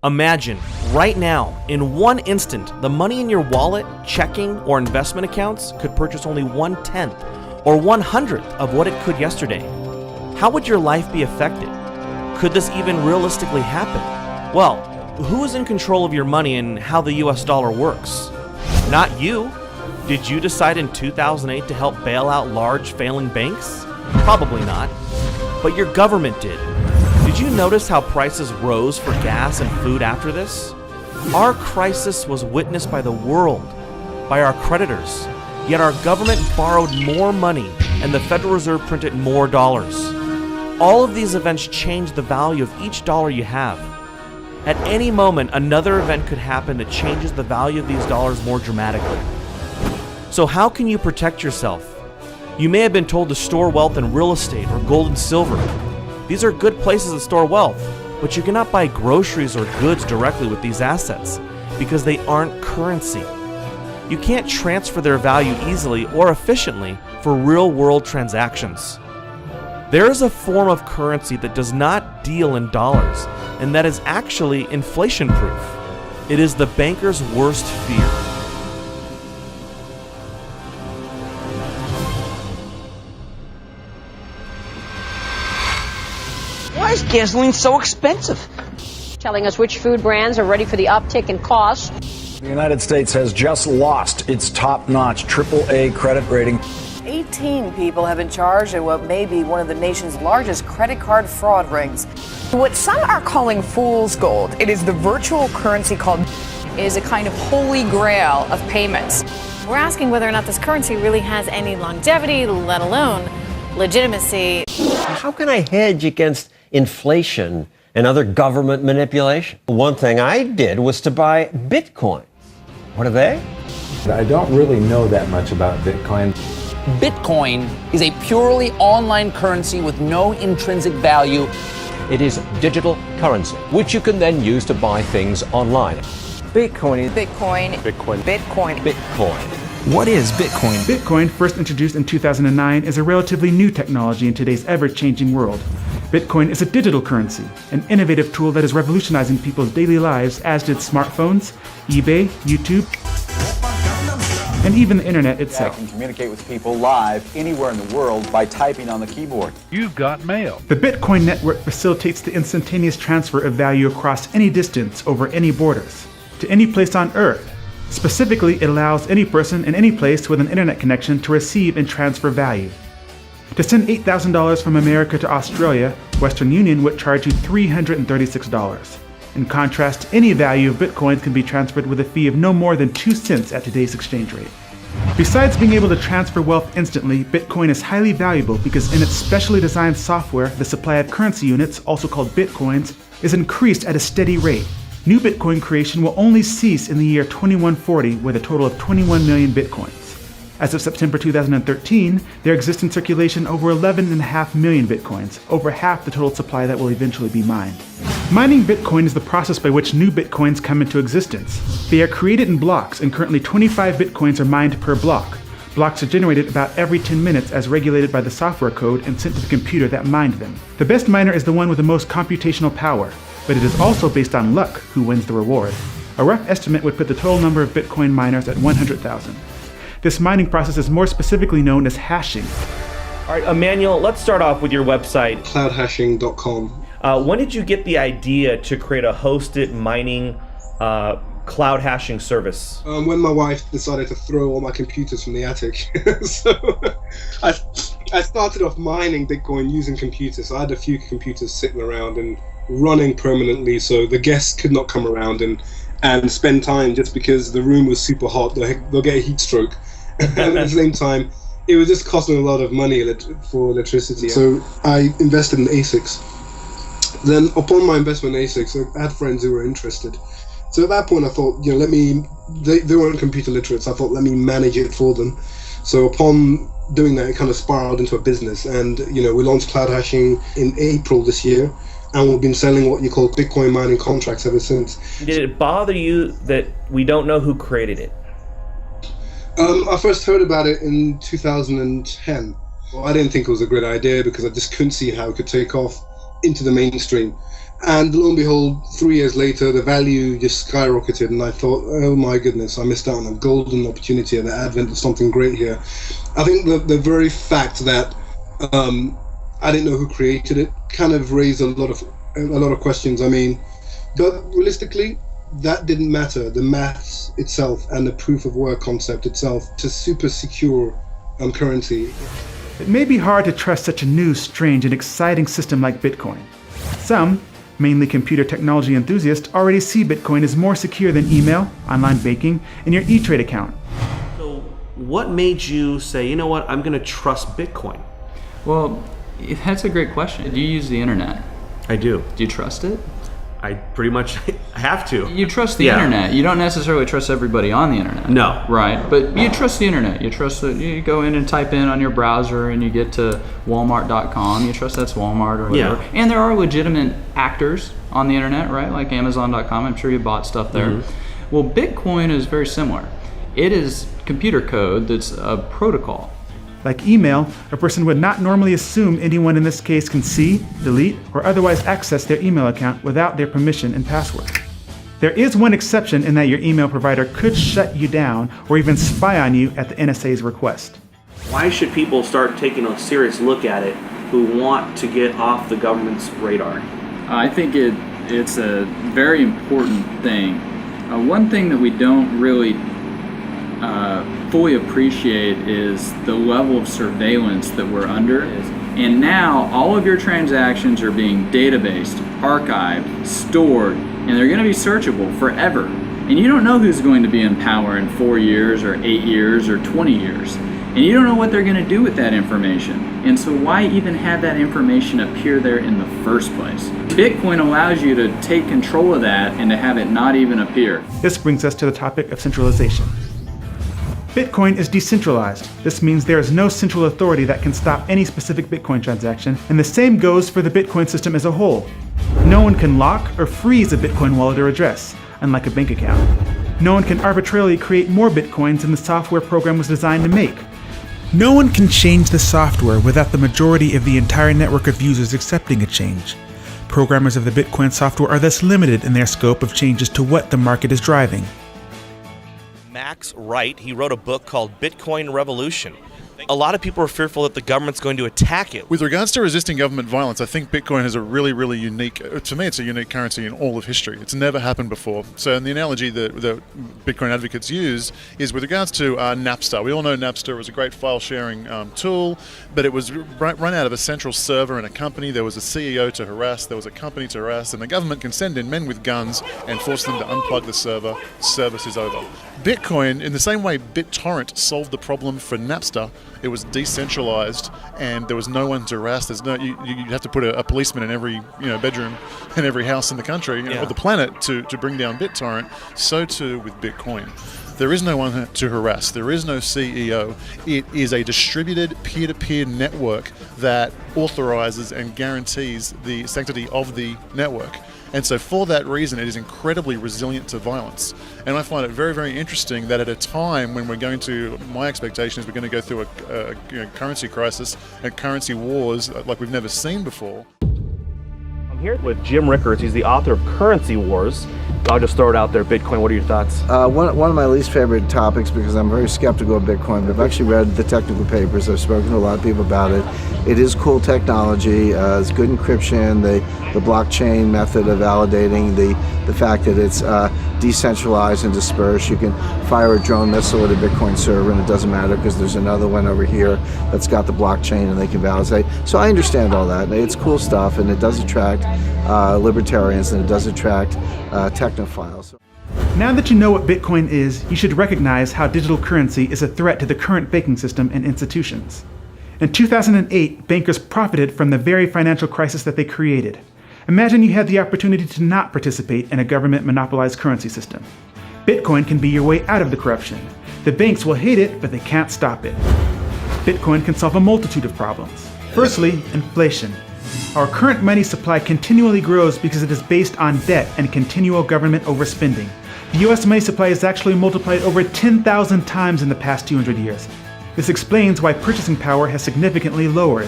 Imagine, right now, in one instant, the money in your wallet, checking, or investment accounts could purchase only 1/10 or 1/100th of what it could yesterday. How would your life be affected? Could this even realistically happen? Well, who is in control of your money and how the US dollar works? Not you. Did you decide in 2008 to help bail out large failing banks? Probably not. But your government did. Did you notice how prices rose for gas and food after this? Our crisis was witnessed by the world, by our creditors, yet our government borrowed more money and the Federal Reserve printed more dollars. All of these events changed the value of each dollar you have. At any moment, another event could happen that changes the value of these dollars more dramatically. So how can you protect yourself? You may have been told to store wealth in real estate or gold and silver. These are good places to store wealth, but you cannot buy groceries or goods directly with these assets because they aren't currency. You can't transfer their value easily or efficiently for real-world transactions. There is a form of currency that does not deal in dollars, and that is actually inflation-proof. It is the banker's worst fear. Why is gasoline so expensive? Telling us which food brands are ready for the uptick in costs. The United States has just lost its top-notch AAA credit rating. 18 people have been charged in what may be one of the nation's largest credit card fraud rings. What some are calling fool's gold, it is the virtual currency called it is a kind of holy grail of payments. We're asking whether or not this currency really has any longevity, let alone legitimacy. How can I hedge against inflation and other government manipulation? One thing I did was to buy Bitcoin. What are they? I don't really know that much about Bitcoin. Bitcoin is a purely online currency with no intrinsic value. It is digital currency, which you can then use to buy things online. Bitcoin. What is Bitcoin? Bitcoin, first introduced in 2009, is a relatively new technology in today's ever-changing world. Bitcoin is a digital currency, an innovative tool that is revolutionizing people's daily lives, as did smartphones, eBay, YouTube, and even the internet itself. I can communicate with people live anywhere in the world by typing on the keyboard. You've got mail. The Bitcoin network facilitates the instantaneous transfer of value across any distance over any borders, to any place on Earth. Specifically, it allows any person in any place with an internet connection to receive and transfer value. To send $8,000 from America to Australia, Western Union would charge you $336. In contrast, any value of Bitcoin can be transferred with a fee of no more than 2 cents at today's exchange rate. Besides being able to transfer wealth instantly, Bitcoin is highly valuable because in its specially designed software, the supply of currency units, also called Bitcoins, is increased at a steady rate. New Bitcoin creation will only cease in the year 2140 with a total of 21 million Bitcoins. As of September 2013, there exist in circulation over 11.5 million Bitcoins, over half the total supply that will eventually be mined. Mining Bitcoin is the process by which new Bitcoins come into existence. They are created in blocks, and currently 25 Bitcoins are mined per block. Blocks are generated about every 10 minutes as regulated by the software code and sent to the computer that mined them. The best miner is the one with the most computational power, but it is also based on luck who wins the reward. A rough estimate would put the total number of Bitcoin miners at 100,000. This mining process is more specifically known as hashing. All right, Emmanuel, let's start off with your website. Cloudhashing.com. When did you get the idea to create a hosted mining cloud hashing service? When my wife decided to throw all my computers from the attic. So I started off mining Bitcoin using computers. So I had a few computers sitting around and running permanently, so the guests could not come around and spend time just because the room was super hot. They'll get a heat stroke. And at the same time, it was just costing a lot of money for electricity. So I invested in ASICs. Then upon my investment in ASICs, I had friends who were interested. So at that point I thought, they weren't computer literate, so I thought, let me manage it for them. So upon doing that, it kind of spiraled into a business. And, we launched Cloud Hashing in April this year. And we've been selling what you call Bitcoin mining contracts ever since. Did it bother you that we don't know who created it? I first heard about it in 2010. Well, I didn't think it was a great idea because I just couldn't see how it could take off into the mainstream. And lo and behold, 3 years later, the value just skyrocketed, and I thought, oh my goodness, I missed out on a golden opportunity and the advent of something great here. I think the very fact that I didn't know who created it kind of raised a lot of questions. I mean, but realistically, that didn't matter. The maths itself and the proof of work concept itself, it's a super secure currency. It may be hard to trust such a new, strange, and exciting system like Bitcoin. Some, mainly computer technology enthusiasts, already see Bitcoin as more secure than email, online banking, and your E-Trade account. So what made you say, you know what, I'm going to trust Bitcoin? Well, that's a great question. Do you use the internet? I do. Do you trust it? I pretty much have to. You trust the internet. You don't necessarily trust everybody on the internet. No. Right? But you trust the internet. You trust that you go in and type in on your browser and you get to Walmart.com. You trust that's Walmart or whatever. Yeah. And there are legitimate actors on the internet, right? Like Amazon.com. I'm sure you bought stuff there. Mm-hmm. Well, Bitcoin is very similar. It is computer code that's a protocol. Like email, a person would not normally assume anyone in this case can see, delete, or otherwise access their email account without their permission and password. There is one exception in that your email provider could shut you down or even spy on you at the NSA's request. Why should people start taking a serious look at it who want to get off the government's radar? I think it's a very important thing. One thing that we don't really fully appreciate is the level of surveillance that we're under. And now all of your transactions are being databased, archived, stored, and they're going to be searchable forever. And you don't know who's going to be in power in 4 years or 8 years or 20 years. And you don't know what they're going to do with that information. And so why even have that information appear there in the first place? Bitcoin allows you to take control of that and to have it not even appear. This brings us to the topic of centralization. Bitcoin is decentralized. This means there is no central authority that can stop any specific Bitcoin transaction, and the same goes for the Bitcoin system as a whole. No one can lock or freeze a Bitcoin wallet or address, unlike a bank account. No one can arbitrarily create more Bitcoins than the software program was designed to make. No one can change the software without the majority of the entire network of users accepting a change. Programmers of the Bitcoin software are thus limited in their scope of changes to what the market is driving. Max Wright, he wrote a book called Bitcoin Revolution. A lot of people are fearful that the government's going to attack it. With regards to resisting government violence, I think Bitcoin has a really, really unique, to me it's a unique currency in all of history. It's never happened before. So and the analogy that Bitcoin advocates use is with regards to Napster. We all know Napster was a great file sharing tool, but it was run out of a central server in a company. There was a CEO to harass, there was a company to harass, and the government can send in men with guns and force them to unplug the server. Service is over. Bitcoin, in the same way BitTorrent solved the problem for Napster, it was decentralized and there was no one to harass. There's no you have to put a policeman in every bedroom in every house in the country or the planet to bring down BitTorrent. So too with Bitcoin. There is no one to harass. There is no CEO. It is a distributed peer-to-peer network that authorizes and guarantees the sanctity of the network. And so for that reason, it is incredibly resilient to violence. And I find it very, very interesting that at a time when we're going to, my expectation is we're going to go through a currency crisis and currency wars like we've never seen before. I'm here with Jim Rickards. He's the author of Currency Wars. I'll just throw it out there. Bitcoin, what are your thoughts? One of my least favorite topics, because I'm very skeptical of Bitcoin, but I've actually read the technical papers. I've spoken to a lot of people about it. It is cool technology. It's good encryption, the blockchain method of validating, the fact that it's decentralized and dispersed. You can fire a drone missile at a Bitcoin server and it doesn't matter because there's another one over here that's got the blockchain and they can validate. So I understand all that. It's cool stuff and it does attract libertarians and it does attract technophiles. Now that you know what Bitcoin is, you should recognize how digital currency is a threat to the current banking system and institutions. In 2008, bankers profited from the very financial crisis that they created. Imagine you had the opportunity to not participate in a government monopolized currency system. Bitcoin can be your way out of the corruption. The banks will hate it, but they can't stop it. Bitcoin can solve a multitude of problems. Firstly, inflation. Our current money supply continually grows because it is based on debt and continual government overspending. The US money supply has actually multiplied over 10,000 times in the past 200 years. This explains why purchasing power has significantly lowered.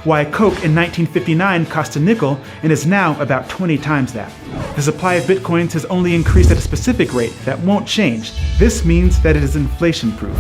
why Coke in 1959 cost a nickel and is now about 20 times that. The supply of bitcoins has only increased at a specific rate that won't change. This means that it is inflation-proof.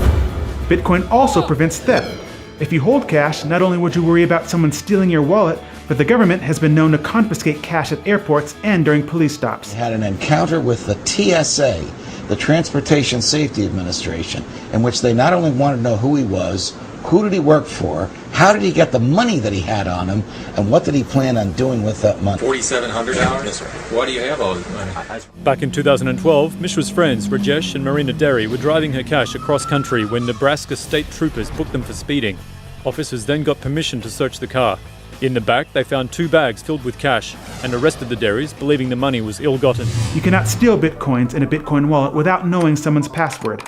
Bitcoin also prevents theft. If you hold cash, not only would you worry about someone stealing your wallet, but the government has been known to confiscate cash at airports and during police stops. Had an encounter with the TSA, the Transportation Safety Administration, in which they not only wanted to know who he was, who did he work for, how did he get the money that he had on him, and what did he plan on doing with that money? $4,700? Yes, sir. Why do you have all this money? Back in 2012, Mishra's friends, Rajesh and Marina Derry, were driving her cash across country when Nebraska state troopers booked them for speeding. Officers then got permission to search the car. In the back, they found 2 bags filled with cash and arrested the Derrys, believing the money was ill-gotten. You cannot steal bitcoins in a Bitcoin wallet without knowing someone's password.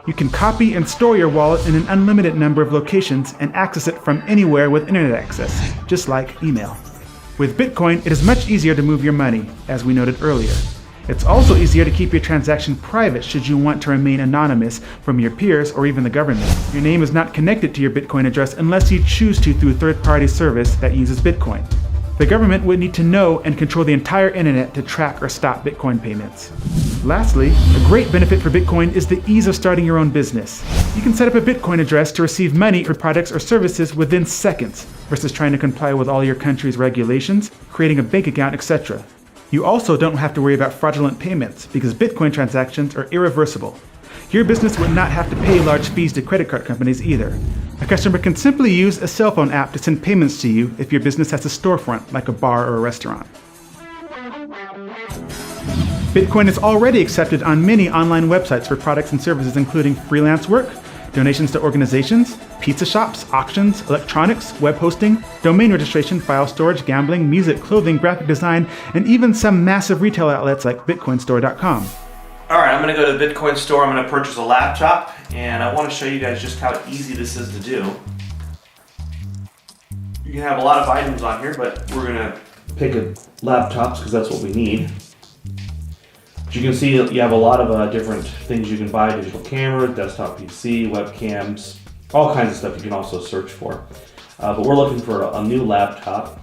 You can copy and store your wallet in an unlimited number of locations and access it from anywhere with internet access, just like email. With Bitcoin, it is much easier to move your money, as we noted earlier. It's also easier to keep your transaction private should you want to remain anonymous from your peers or even the government. Your name is not connected to your Bitcoin address unless you choose to through a third-party service that uses Bitcoin. The government would need to know and control the entire internet to track or stop Bitcoin payments. Lastly, a great benefit for Bitcoin is the ease of starting your own business. You can set up a Bitcoin address to receive money for products or services within seconds, versus trying to comply with all your country's regulations, creating a bank account, etc. You also don't have to worry about fraudulent payments because Bitcoin transactions are irreversible. Your business would not have to pay large fees to credit card companies either. A customer can simply use a cell phone app to send payments to you if your business has a storefront, like a bar or a restaurant. Bitcoin is already accepted on many online websites for products and services including freelance work, donations to organizations, pizza shops, auctions, electronics, web hosting, domain registration, file storage, gambling, music, clothing, graphic design, and even some massive retail outlets like bitcoinstore.com. Alright, I'm going to go to the Bitcoin store, I'm going to purchase a laptop, and I want to show you guys just how easy this is to do. You can have a lot of items on here, but we're going to pick laptops because that's what we need. But you can see you have a lot of different things you can buy, digital camera, desktop PC, webcams, all kinds of stuff you can also search for. But we're looking for a new laptop.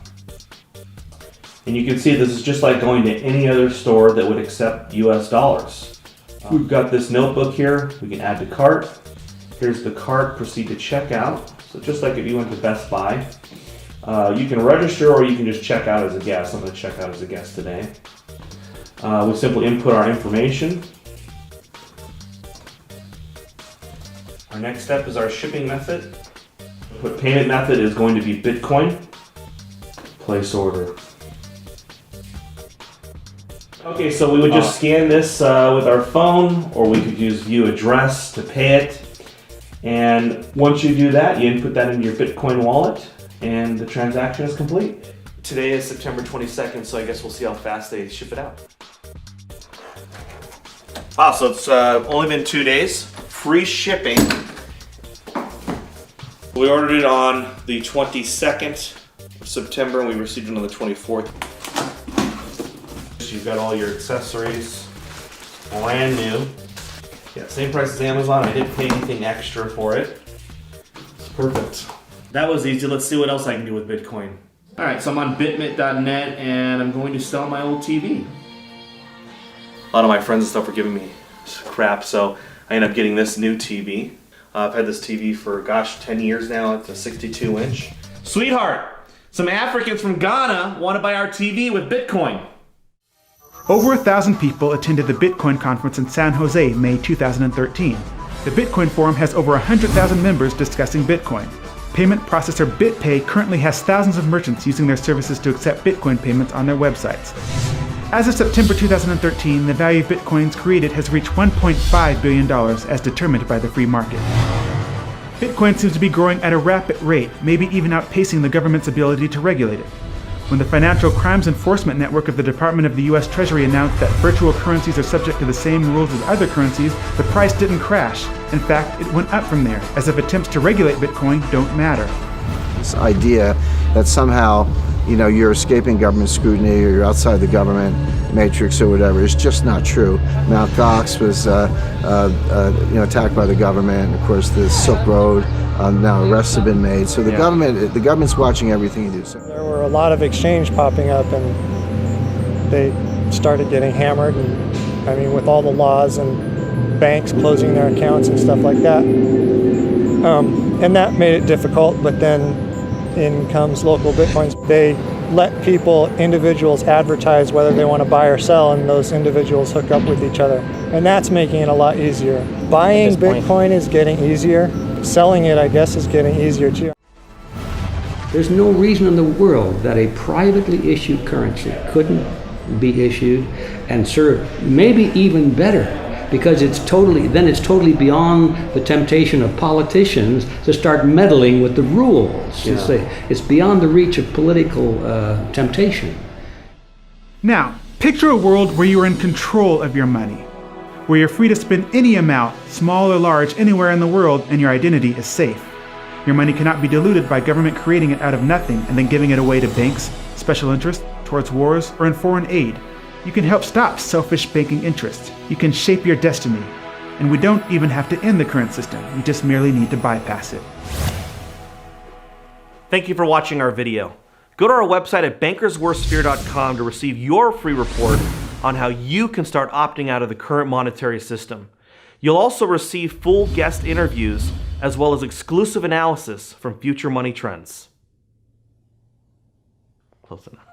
And you can see this is just like going to any other store that would accept US dollars. We've got this notebook here, we can add to cart. Here's the cart, proceed to checkout. So just like if you went to Best Buy. You can register or you can just check out as a guest. I'm going to check out as a guest today. We simply input our information. Our next step is our shipping method. The payment method is going to be Bitcoin. Place order. Okay, so we would just scan this with our phone, or we could use view address to pay it. And once you do that, you input that into your Bitcoin wallet, and the transaction is complete. Today is September 22nd, so I guess we'll see how fast they ship it out. Wow, so it's only been 2 days. Free shipping. We ordered it on the 22nd of September, and we received it on the 24th. You've got all your accessories, brand new. Yeah, same price as Amazon. I didn't pay anything extra for it. It's perfect. That was easy. Let's see what else I can do with Bitcoin. All right, so I'm on bitmit.net and I'm going to sell my old TV. A lot of my friends and stuff were giving me crap, so I ended up getting this new TV. I've had this TV for, 10 years now. It's a 62-inch. Sweetheart, some Africans from Ghana want to buy our TV with Bitcoin. Over 1,000 people attended the Bitcoin conference in San Jose, May 2013. The Bitcoin Forum has over 100,000 members discussing Bitcoin. Payment processor BitPay currently has thousands of merchants using their services to accept Bitcoin payments on their websites. As of September 2013, the value of Bitcoins created has reached $1.5 billion as determined by the free market. Bitcoin seems to be growing at a rapid rate, maybe even outpacing the government's ability to regulate it. When the Financial Crimes Enforcement Network of the Department of the U.S. Treasury announced that virtual currencies are subject to the same rules as other currencies, the price didn't crash. In fact, it went up from there, as if attempts to regulate Bitcoin don't matter. This idea that somehow, you're escaping government scrutiny or you're outside the government matrix or whatever. It's just not true. Mt. Gox was attacked by the government. Of course, the Silk Road, now arrests have been made. So the government's watching everything you do. So. There were a lot of exchange popping up, and they started getting hammered. And I mean, with all the laws and banks closing their accounts and stuff like that. And that made it difficult, but then in comes local Bitcoins. They let individuals advertise whether they want to buy or sell, and those individuals hook up with each other. And that's making it a lot easier. Buying Bitcoin is getting easier. Selling it, I guess, is getting easier too. There's no reason in the world that a privately issued currency couldn't be issued and serve maybe even better, because it's totally beyond the temptation of politicians to start meddling with the rules. It's beyond the reach of political temptation. Now, picture a world where you are in control of your money, where you're free to spend any amount, small or large, anywhere in the world, and your identity is safe. Your money cannot be diluted by government creating it out of nothing and then giving it away to banks, special interests, towards wars, or in foreign aid. You can help stop selfish banking interests. You can shape your destiny. And we don't even have to end the current system. We just merely need to bypass it. Thank you for watching our video. Go to our website at bankersworstfear.com to receive your free report on how you can start opting out of the current monetary system. You'll also receive full guest interviews as well as exclusive analysis from future money trends. Close enough.